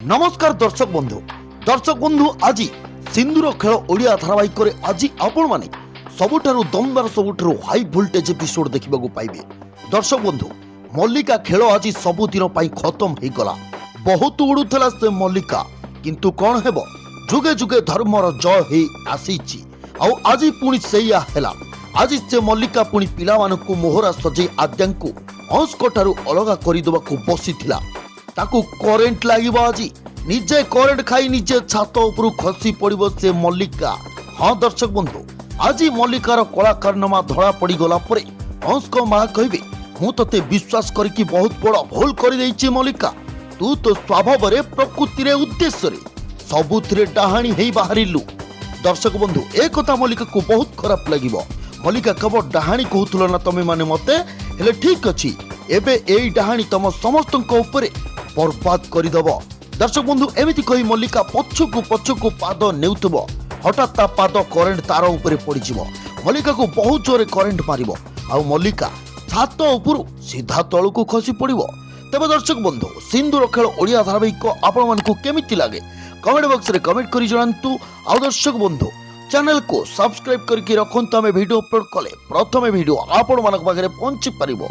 नमस्कार दर्शक बंधु आज सिंधुर खेल ओडिया धारावाहिक आज आपण माने सबुठारु दमदार सबुठारु हाई वोल्टेज एपिसोड देखा पाइबे। दर्शक बंधु मल्लिका खेल आज सबुदिन खत्म हो गला। बहुत उड़ूला से मल्लिका किंतु कौन हेब जुगे जुगे धर्मर जय हो आसीची आउ आज पुणी सेया हेला। आज से मल्लिका पुणी पिला मानकु मोहरा सजे आद्या को हंसकठारु अलगा करदेवाक बसीथिला। ताकू करेंट लागिब आज निजे करेंट खाई निजे छात उपरू खसी पड़िबो से मल्लिका। हाँ दर्शक बंधु आज मल्लिकार कला कारनामा धरा पड़ी गला परे हंस को माँ कहिबे मु तते विश्वास करके बहुत बड़ भूल कर देइछि मल्लिका। तू तो स्वभाव रे प्रकृति रे उद्देश्य रे सबुथिरे डाहाणी हेई बाहरिलु। दर्शक बंधु एक कथा मल्लिका को बहुत खराब लागिबो। मल्लिका कब डाहाणी कहूथुल ना तमे माने मते हेले ठीक अछि एबे एई डाहाणी तम समस्तक ऊपर बर्बाद करदेव। दर्शक बंधु एमिति कही मल्लिका पछकु पाद नेउथब हठात ता पाद करेंट तार ऊपर पड़ीजिवो। मल्लिका को बहुत जोरे करेंट मारिबो आउ मल्लिका छात उपरु सीधा तळकु खसी पड़िबो। तबे दर्शक बंधु सिंधुर खेल ओडिया धारावाहिक आपण मानकु केमिति लागे कमेंट बॉक्स रे कमेंट करि जणांतु। आउ दर्शक बंधु चैनल को सब्सक्राइब करके रखंतु। आमे वीडियो अपलोड कले प्रथमे वीडियो आपण मानक पाखरे पहुंची परिबो।